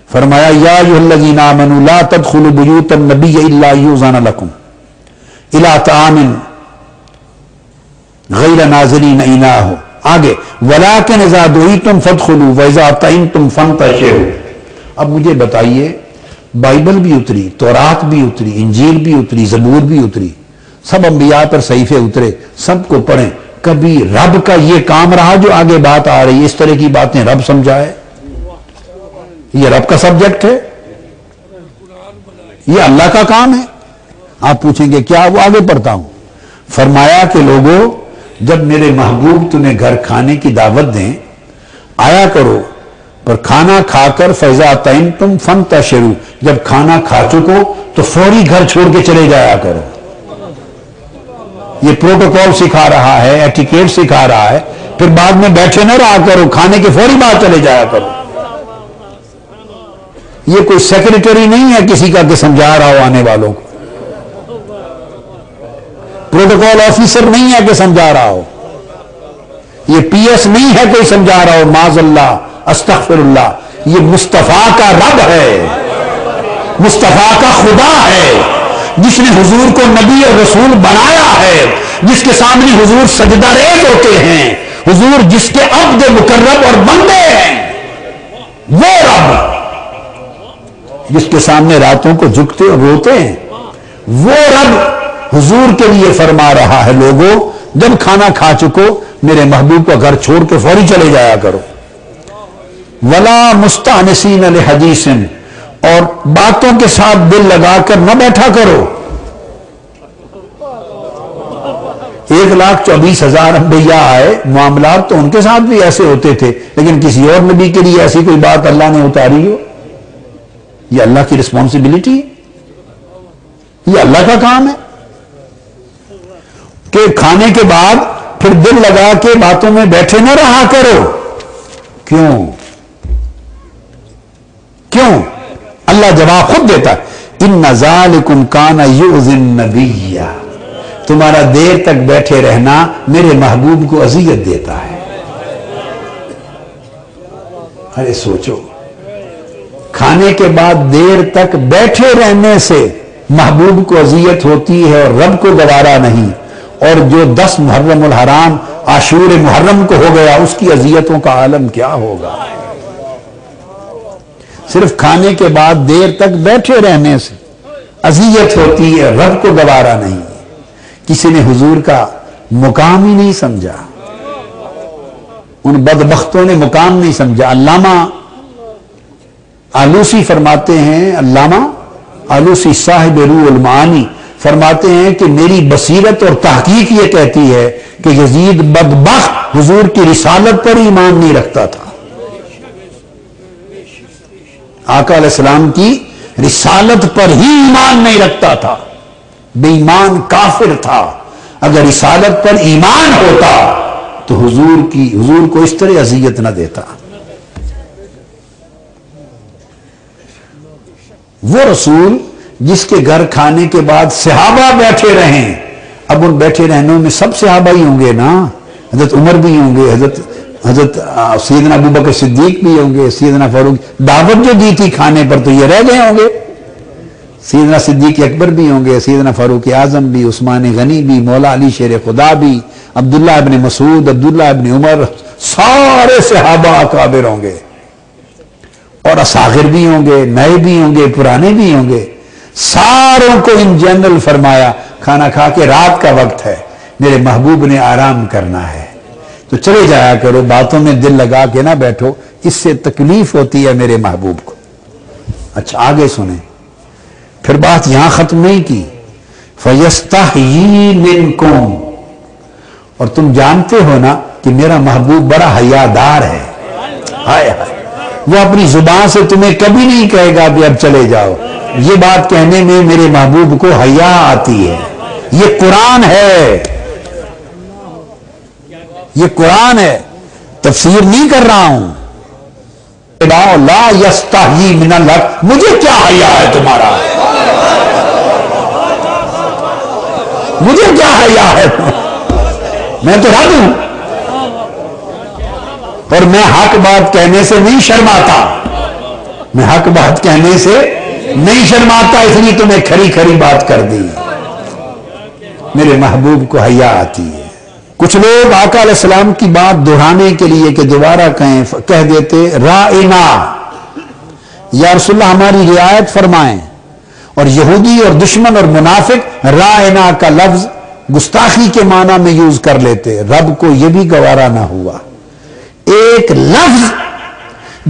فرمایا یا ایھا آمنوا لا تدخلوا بیوت النبی الا یؤذن لکم الی طعام غیر ناظرین اناہ. آگے ولکن اذا دعیتم فادخلوا واذا طعمتم فانتشروا. اب مجھے بتائیے، بائبل بھی اتری، تورات بھی اتری، انجیل بھی اتری، زبور بھی اتری، سب انبیاء پر صحیفے اترے، سب کو پڑھیں، کبھی رب کا یہ کام رہا جو آگے بات آ رہی ہے اس طرح کی باتیں رب سمجھائے؟ یہ رب کا سبجیکٹ ہے، یہ اللہ کا کام ہے. آپ پوچھیں گے کیا؟ وہ آگے پڑھتا ہوں. فرمایا کہ لوگوں، جب میرے محبوب تمہیں گھر کھانے کی دعوت دیں آیا کرو، پر کھانا کھا کر فیضا طعمتم فانتشروا، جب کھانا کھا چکو تو فوری گھر چھوڑ کے چلے جایا کرو. یہ پروٹوکول سکھا رہا ہے، ایٹیکیٹ سکھا رہا ہے. پھر بعد میں بیٹھے نہ رہا کرو، کھانے کے فوری بعد چلے جایا کرو. یہ کوئی سیکریٹری نہیں ہے کسی کا کہ سمجھا رہا ہو آنے والوں کو، پروٹوکول آفیسر نہیں ہے کہ سمجھا رہا ہو، یہ پی ایس نہیں ہے کوئی سمجھا رہا ہو، معاذ اللہ استغفر اللہ. یہ مصطفیٰ کا رب ہے، مصطفیٰ کا خدا ہے، جس نے حضور کو نبی اور رسول بنایا ہے، جس کے سامنے حضور سجدہ ریز ہوتے ہیں، حضور جس کے عبد مقرب اور بندے ہیں، وہ رب جس کے سامنے راتوں کو جھکتے اور روتے ہیں، وہ رب حضور کے لیے فرما رہا ہے لوگوں جب کھانا کھا چکو میرے محبوب کا گھر چھوڑ کے فوری چلے جایا کرو. ولا مستانسین لحدیث، اور باتوں کے ساتھ دل لگا کر نہ بیٹھا کرو. 1,24,000 انبیاء آئے، معاملات تو ان کے ساتھ بھی ایسے ہوتے تھے، لیکن کسی اور نبی کے لیے ایسی کوئی بات اللہ نے اتاری ہو؟ یہ اللہ کی رسپانسبلٹی ہے، یہ اللہ کا کام ہے کہ کھانے کے بعد پھر دل لگا کے باتوں میں بیٹھے نہ رہا کرو. کیوں؟ اللہ جواب خود دیتا ہے، ان ذالکم کان یؤذی النبی، تمہارا دیر تک بیٹھے رہنا میرے محبوب کو اذیت دیتا ہے. ارے سوچو، کھانے کے بعد دیر تک بیٹھے رہنے سے محبوب کو اذیت ہوتی ہے اور رب کو گوارا نہیں، اور جو 10 محرم الحرام عاشور محرم کو ہو گیا اس کی اذیتوں کا عالم کیا ہوگا. صرف کھانے کے بعد دیر تک بیٹھے رہنے سے اذیت ہوتی ہے، رب کو گوارا نہیں. کسی نے حضور کا مقام ہی نہیں سمجھا، ان بدبختوں نے مقام نہیں سمجھا. علامہ آلوسی فرماتے ہیں، علامہ آلوسی صاحب روح المعانی فرماتے ہیں کہ میری بصیرت اور تحقیق یہ کہتی ہے کہ یزید بدبخت حضور کی رسالت پر ایمان نہیں رکھتا تھا، آقا علیہ السلام کی رسالت پر ہی ایمان نہیں رکھتا تھا، بے ایمان کافر تھا. اگر رسالت پر ایمان ہوتا تو حضور کو اس طرح اذیت نہ دیتا. وہ رسول جس کے گھر کھانے کے بعد صحابہ بیٹھے رہیں، اب ان بیٹھے رہنوں میں سب صحابہ ہی ہوں گے نا، حضرت عمر بھی ہوں گے، حضرت سیدنا ابو بکر صدیق بھی ہوں گے، سیدنا فاروق، دعوت جو دی تھی کھانے پر تو یہ رہ گئے ہوں گے، سیدنا صدیق اکبر بھی ہوں گے، سیدنا فاروق اعظم بھی، عثمان غنی بھی، مولا علی شیر خدا بھی، عبداللہ ابن مسعود، عبداللہ ابن عمر، سارے صحابہ اکابر ہوں گے، اور اصاغر بھی ہوں گے، نئے بھی ہوں گے، پرانے بھی ہوں گے. ساروں کو ان جنرل فرمایا کھانا کھا کے رات کا وقت ہے، میرے محبوب نے آرام کرنا ہے تو چلے جایا کرو، باتوں میں دل لگا کے نہ بیٹھو، اس سے تکلیف ہوتی ہے میرے محبوب کو. اچھا آگے سنیں، پھر بات یہاں ختم نہیں کی. فَيَسْتَحْيِي مِنْكُمْ، اور تم جانتے ہو نا کہ میرا محبوب بڑا حیادار ہے. ہائے ہائے، وہ اپنی زبان سے تمہیں کبھی نہیں کہے گا کہ اب چلے جاؤ. یہ بات کہنے میں میرے محبوب کو حیا آتی ہے. یہ قرآن ہے، یہ قرآن ہے، تفسیر نہیں کر رہا ہوں. لا یستحیی من الحق، مجھے کیا حیا ہے تمہارا، مجھے کیا حیا ہے، میں تو رب ہوں اور میں حق بات کہنے سے نہیں شرماتا. میں حق بات کہنے سے نہیں شرماتا، اس لیے تمہیں کھری کھری بات کر دی۔ میرے محبوب کو حیا آتی ہے۔ کچھ لوگ آقا علیہ السلام کی بات دہرانے کے لیے کہ دوبارہ کہہ دیتے رائنا، یا رسول اللہ ہماری رعایت فرمائیں، اور یہودی اور دشمن اور منافق رائنا کا لفظ گستاخی کے معنی میں یوز کر لیتے۔ رب کو یہ بھی گوارا نہ ہوا ایک لفظ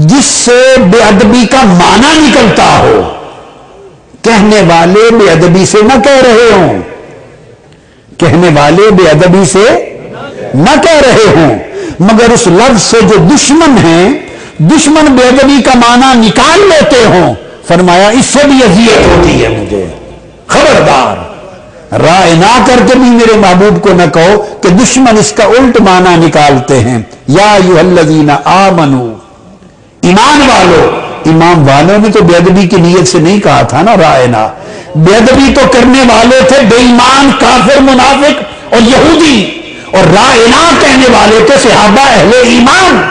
جس سے بے ادبی کا معنی نکلتا ہو، کہنے والے بے ادبی سے نہ کہہ رہے ہوں، کہنے والے بے ادبی سے نہ کہہ رہے ہوں، مگر اس لفظ سے جو دشمن ہیں، دشمن بے ادبی کا معنی نکال لیتے ہوں، فرمایا اس سے بھی اذیت ہوتی ہے مجھے، خبردار رائے نہ کر کے بھی میرے محبوب کو نہ کہو کہ دشمن اس کا الٹ معنی نکالتے ہیں۔ یا ایھا الذین آمنو، ایمان والو، ایمان والوں نے تو بے ادبی کی نیت سے نہیں کہا تھا نا رائے نہ، بے ادبی تو کرنے والے تھے بے ایمان کافر منافق اور یہودی، اور رائنا کہنے والے تھے صحابہ اہل ایمان۔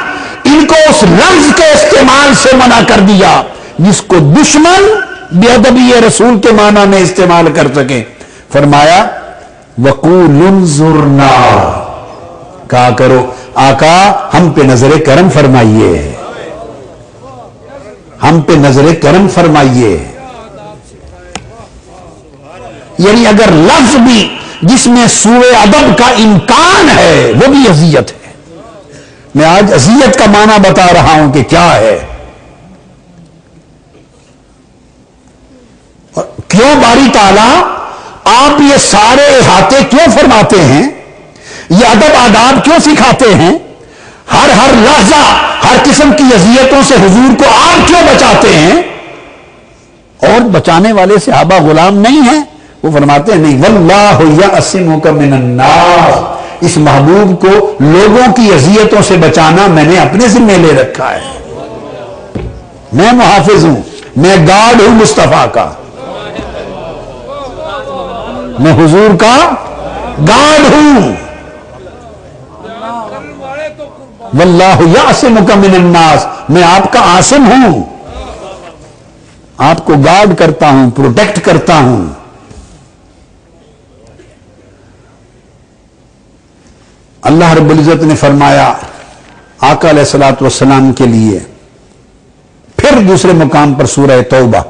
ان کو اس لفظ کے استعمال سے منع کر دیا جس کو دشمن بے ادبی رسول کے معنی میں استعمال کر سکے۔ فرمایا وقولوا انظرنا، کہا کرو آقا ہم پہ نظر کرم فرمائیے، ہم پہ نظر کرم فرمائیے۔ یعنی اگر لفظ بھی جس میں سوء ادب کا امکان ہے وہ بھی اذیت ہے۔ میں آج اذیت کا معنی بتا رہا ہوں کہ کیا ہے، کیوں باری تعالیٰ آپ یہ سارے احاطے کیوں فرماتے ہیں، یہ ادب آداب کیوں سکھاتے ہیں، ہر لحظہ ہر قسم کی اذیتوں سے حضور کو آپ کیوں بچاتے ہیں؟ اور بچانے والے صحابہ غلام نہیں ہیں؟ وہ فرماتے ہیں نہیں، واللہ یعصمک من الناس، اس محبوب کو لوگوں کی اذیتوں سے بچانا میں نے اپنے ذمہ لے رکھا ہے، میں محافظ ہوں، میں گارڈ ہوں مصطفیٰ کا، میں حضور کا گارڈ ہوں۔ واللہ یعصمک من الناس، میں آپ کا عاصم ہوں، آپ کو گارڈ کرتا ہوں، پروٹیکٹ کرتا ہوں۔ اللہ رب العزت نے فرمایا آقا علیہ الصلوۃ والسلام کے لیے پھر دوسرے مقام پر سورہ توبہ،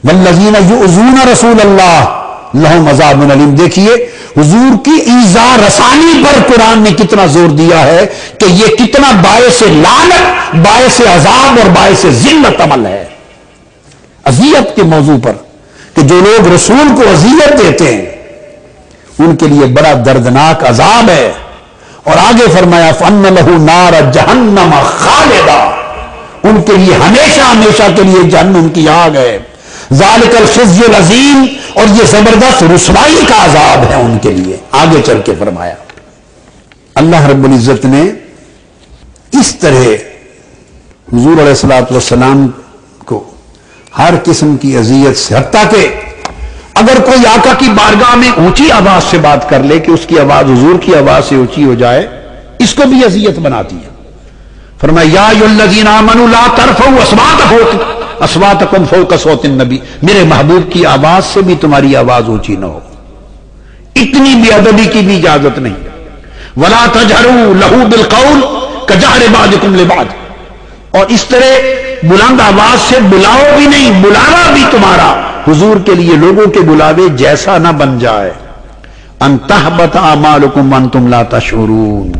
والذین یؤذون رسول اللہ لہم عذاب علیم۔ دیکھیے حضور کی ایذا رسانی پر قرآن نے کتنا زور دیا ہے کہ یہ کتنا باعث لعنت، باعث عذاب اور باعث ذلت عمل ہے۔ اذیت کے موضوع پر کہ جو لوگ رسول کو اذیت دیتے ہیں ان کے لیے بڑا دردناک عذاب ہے۔ اور آگے فرمایا فَأَنَّ لَهُ نَارَ جَهَنَّمَ خَالِدًا، ان کے لیے ہمیشہ ہمیشہ کے لیے جہنم کی آگ ہے۔ ذَلِكَ الْخِزْيُ الْعَظِيمُ، اور یہ زبردست رسوائی کا عذاب ہے ان کے لیے۔ آگے چل کے فرمایا اللہ رب العزت نے اس طرح حضور علیہ الصلوۃ والسلام کو ہر قسم کی اذیت سے، حتیٰ کہ اگر کوئی آقا کی بارگاہ میں اونچی آواز سے بات کر لے کہ اس کی آواز حضور کی آواز سے اونچی ہو جائے، اس کو بھی اذیت بناتی ہے۔ فرمایا یا ایھا الذین آمنوا لا ترفعوا اصواتکم فوق صوت النبی، میرے محبوب کی آواز سے بھی تمہاری آواز اونچی نہ ہو، اتنی بے ادبی کی بھی اجازت نہیں۔ ولا تجہروا لہ بالقول کجہر بعضکم لبعض، اور اس طرح بلند آواز سے بلاؤ بھی نہیں، بلاوا بھی تمہارا حضور کے لیے لوگوں کے بلاوے جیسا نہ بن جائے۔ ان تحبط اعمالکم وانتم لا تشعرون،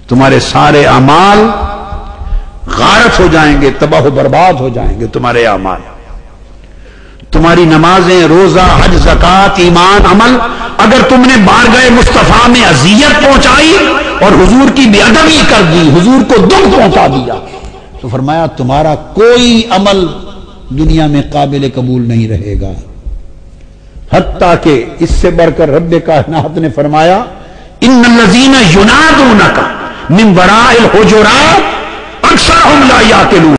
تمہارے سارے اعمال غارت ہو جائیں گے، تباہ و برباد ہو جائیں گے تمہارے اعمال، تمہاری نمازیں، روزہ، حج، زکوٰۃ، ایمان، عمل، اگر تم نے بارگاہ مصطفیٰ میں اذیت پہنچائی اور حضور کی بے ادبی کر دی، حضور کو دکھ پہنچا دیا، تو فرمایا تمہارا کوئی عمل دنیا میں قابل قبول نہیں رہے گا۔ حتیٰ کہ اس سے بڑھ کر رب کائنات نے فرمایا ان الذین ینادونک من وراء الحجرات اکثرهم لا یعقلون،